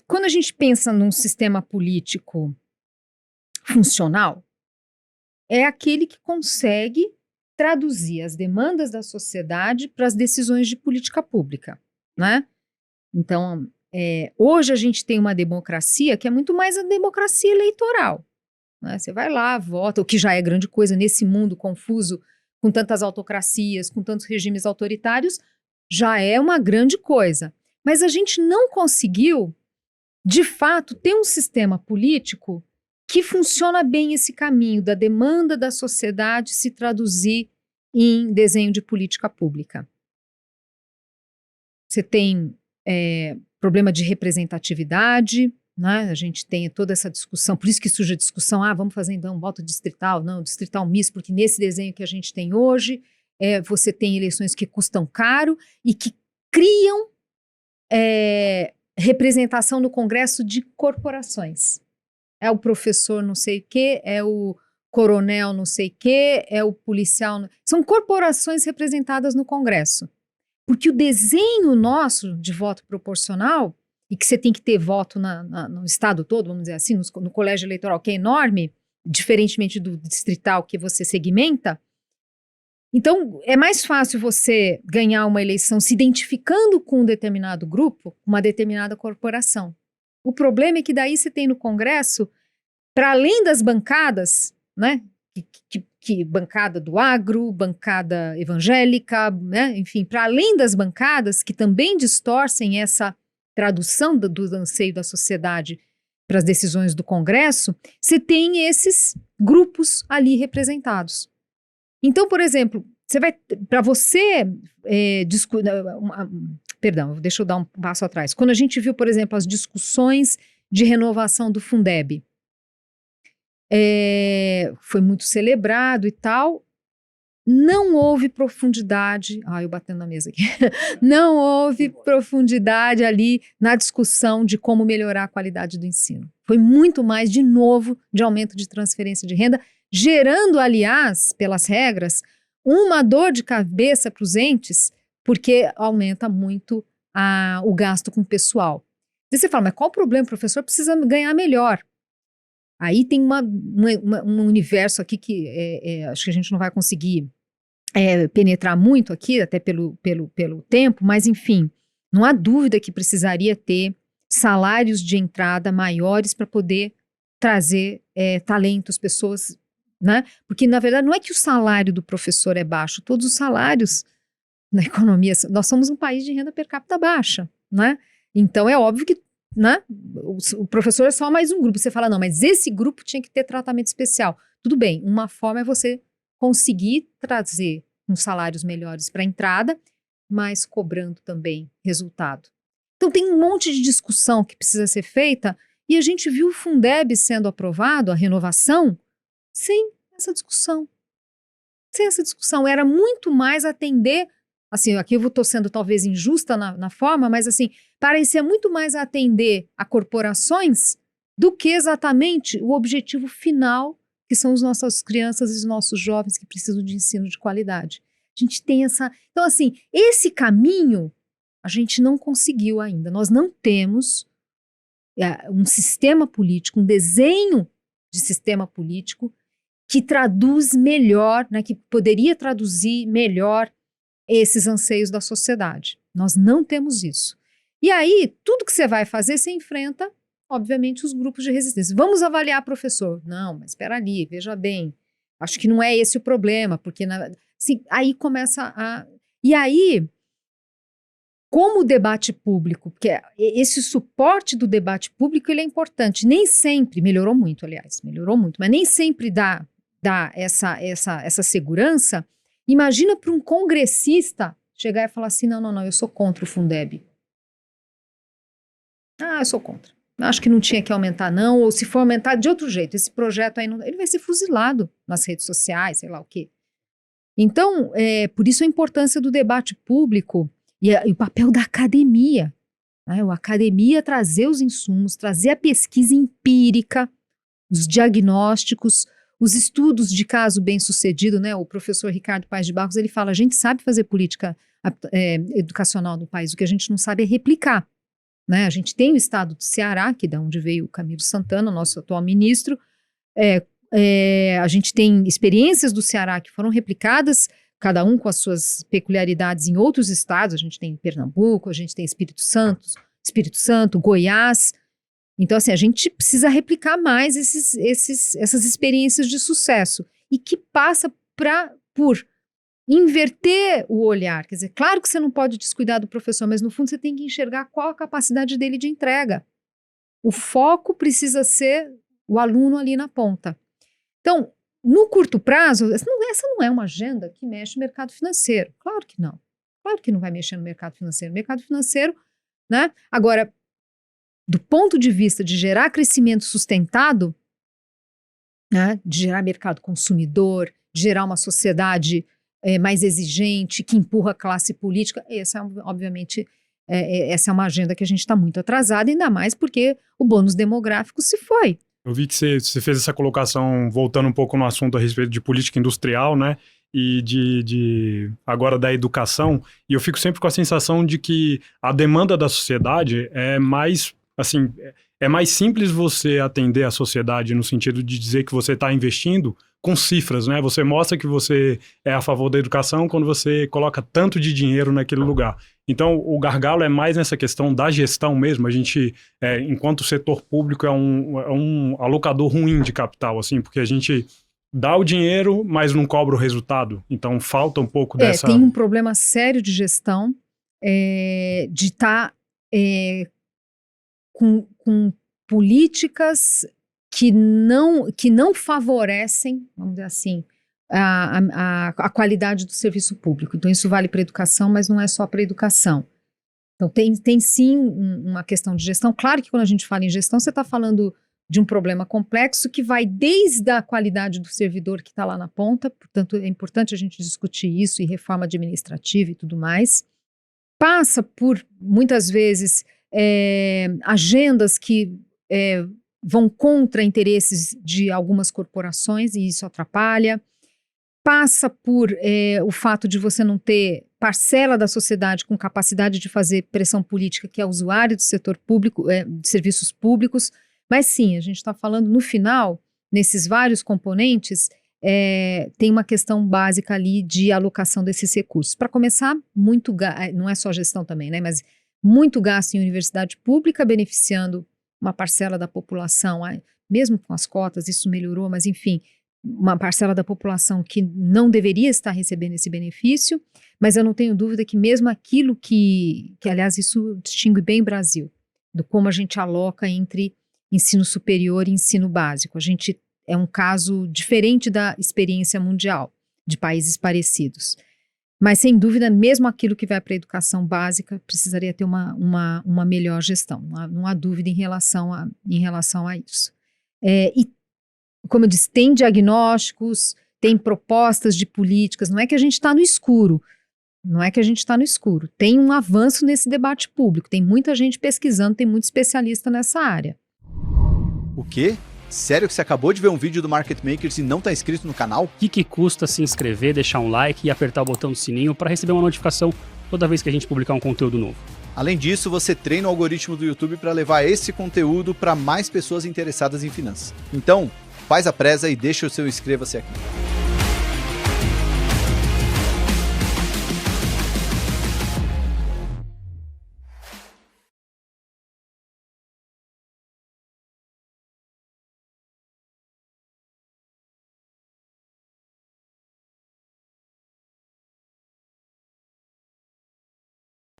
quando a gente pensa num sistema político funcional, é aquele que consegue traduzir as demandas da sociedade para as decisões de política pública, né? Então, hoje a gente tem uma democracia que é muito mais a democracia eleitoral, né? Você vai lá, vota, o que já é grande coisa nesse mundo confuso, com tantas autocracias, com tantos regimes autoritários, já é uma grande coisa. Mas a gente não conseguiu, de fato, ter um sistema político que funciona bem esse caminho da demanda da sociedade se traduzir em desenho de política pública. Você tem problema de representatividade, né? A gente tem toda essa discussão, por isso que surge a discussão, vamos fazer então um voto distrital, não, distrital misto, porque nesse desenho que a gente tem hoje, você tem eleições que custam caro e que criam representação no Congresso de corporações. É o professor não sei o quê, é o coronel não sei o quê, é o policial... São corporações representadas no Congresso. Porque o desenho nosso de voto proporcional, e que você tem que ter voto no estado todo, vamos dizer assim, no colégio eleitoral, que é enorme, diferentemente do distrital que você segmenta. Então, é mais fácil você ganhar uma eleição se identificando com um determinado grupo, uma determinada corporação. O problema é que daí você tem no Congresso, para além das bancadas, né, que bancada do agro, bancada evangélica, né, enfim, para além das bancadas que também distorcem essa tradução do anseio da sociedade para as decisões do Congresso, você tem esses grupos ali representados. Então, por exemplo, para você perdão, deixa eu dar um passo atrás. Quando a gente viu, por exemplo, as discussões de renovação do Fundeb, foi muito celebrado e tal, não houve profundidade, eu batendo na mesa aqui, não houve profundidade ali na discussão de como melhorar a qualidade do ensino. Foi muito mais, de novo, de aumento de transferência de renda, gerando, aliás, pelas regras, uma dor de cabeça para os entes, porque aumenta muito o gasto com o pessoal. E você fala, mas qual o problema? O professor precisa ganhar melhor. Aí tem um universo aqui que acho que a gente não vai conseguir penetrar muito aqui, até pelo tempo, mas enfim, não há dúvida que precisaria ter salários de entrada maiores para poder trazer talentos, pessoas, né? Porque, na verdade, não é que o salário do professor é baixo, todos os salários na economia, nós somos um país de renda per capita baixa, né? Então é óbvio que, né, o professor é só mais um grupo. Você fala, não, mas esse grupo tinha que ter tratamento especial. Tudo bem, uma forma é você conseguir trazer uns salários melhores para a entrada, mas cobrando também resultado. Então tem um monte de discussão que precisa ser feita e a gente viu o Fundeb sendo aprovado, a renovação, sem essa discussão. Sem essa discussão. Era muito mais atender, assim, aqui eu estou sendo talvez injusta na forma, mas assim, parecia muito mais atender a corporações do que exatamente o objetivo final, que são as nossas crianças e os nossos jovens que precisam de ensino de qualidade. A gente tem essa... Então, assim, esse caminho a gente não conseguiu ainda. Nós não temos um sistema político, um desenho de sistema político que traduz melhor, né, que poderia traduzir melhor esses anseios da sociedade. Nós não temos isso. E aí, tudo que você vai fazer, você enfrenta, obviamente, os grupos de resistência. Vamos avaliar professor. Não, mas espera ali, veja bem. Acho que não é esse o problema, porque assim, aí começa a... E aí, como o debate público, porque esse suporte do debate público ele é importante. Nem sempre, melhorou muito, aliás, melhorou muito, mas nem sempre dá essa segurança. Imagina para um congressista chegar e falar assim, não, eu sou contra o Fundeb. Eu sou contra. Acho que não tinha que aumentar não, ou se for aumentar de outro jeito, esse projeto aí, ele vai ser fuzilado nas redes sociais, sei lá o quê. Então, por isso a importância do debate público e o papel da academia. Né? A academia trazer os insumos, trazer a pesquisa empírica, os diagnósticos, os estudos de caso bem-sucedido, né? O professor Ricardo Paes de Barros, ele fala, a gente sabe fazer política educacional no país, o que a gente não sabe é replicar. né? A gente tem o estado do Ceará, que é de onde veio o Camilo Santana, nosso atual ministro. A gente tem experiências do Ceará que foram replicadas, cada um com as suas peculiaridades em outros estados. A gente tem Pernambuco, a gente tem Espírito Santo, Goiás. Então, assim, a gente precisa replicar mais essas experiências de sucesso e que passa por inverter o olhar. Quer dizer, claro que você não pode descuidar do professor, mas no fundo você tem que enxergar qual a capacidade dele de entrega. O foco precisa ser o aluno ali na ponta. Então, no curto prazo, essa não é uma agenda que mexe no mercado financeiro. Claro que não. Claro que não vai mexer no mercado financeiro. O mercado financeiro, né? Agora, do ponto de vista de gerar crescimento sustentado, né? De gerar mercado consumidor, de gerar uma sociedade mais exigente, que empurra a classe política, obviamente, essa é uma agenda que a gente está muito atrasada, ainda mais porque o bônus demográfico se foi. Eu vi que você fez essa colocação, voltando um pouco no assunto a respeito de política industrial, né? E agora da educação, e eu fico sempre com a sensação de que a demanda da sociedade é mais, assim, é mais simples você atender a sociedade no sentido de dizer que você está investindo com cifras, né? Você mostra que você é a favor da educação quando você coloca tanto de dinheiro naquele lugar. Então, o gargalo é mais nessa questão da gestão mesmo. A gente, enquanto setor público, é um alocador ruim de capital, assim, porque a gente dá o dinheiro, mas não cobra o resultado. Então, falta um pouco dessa... Tem um problema sério de gestão, de estar com políticas que não favorecem, vamos dizer assim, a qualidade do serviço público. Então, isso vale para a educação, mas não é só para a educação. Então, tem sim uma questão de gestão. Claro que quando a gente fala em gestão, você está falando de um problema complexo que vai desde a qualidade do servidor que está lá na ponta, portanto, é importante a gente discutir isso e reforma administrativa e tudo mais. Passa por, muitas vezes, agendas que vão contra interesses de algumas corporações e isso atrapalha. Passa por o fato de você não ter parcela da sociedade com capacidade de fazer pressão política, que é usuário do setor público, de serviços públicos. Mas sim, a gente está falando, no final, nesses vários componentes, tem uma questão básica ali de alocação desses recursos. Para começar, não é só gestão também, né, mas muito gasto em universidade pública, beneficiando uma parcela da população, mesmo com as cotas, isso melhorou, mas enfim, uma parcela da população que não deveria estar recebendo esse benefício, mas eu não tenho dúvida que mesmo aquilo que aliás, isso distingue bem o Brasil, do como a gente aloca entre ensino superior e ensino básico. A gente é um caso diferente da experiência mundial, de países parecidos. Mas, sem dúvida, mesmo aquilo que vai para a educação básica precisaria ter uma melhor gestão. Não há dúvida em relação a isso. E, como eu disse, tem diagnósticos, tem propostas de políticas. Não é que a gente está no escuro. Tem um avanço nesse debate público. Tem muita gente pesquisando, tem muito especialista nessa área. O quê? Sério que você acabou de ver um vídeo do Market Makers e não está inscrito no canal? O que custa se inscrever, deixar um like e apertar o botão do sininho para receber uma notificação toda vez que a gente publicar um conteúdo novo? Além disso, você treina o algoritmo do YouTube para levar esse conteúdo para mais pessoas interessadas em finanças. Então, faz a presa e deixa o seu inscreva-se aqui.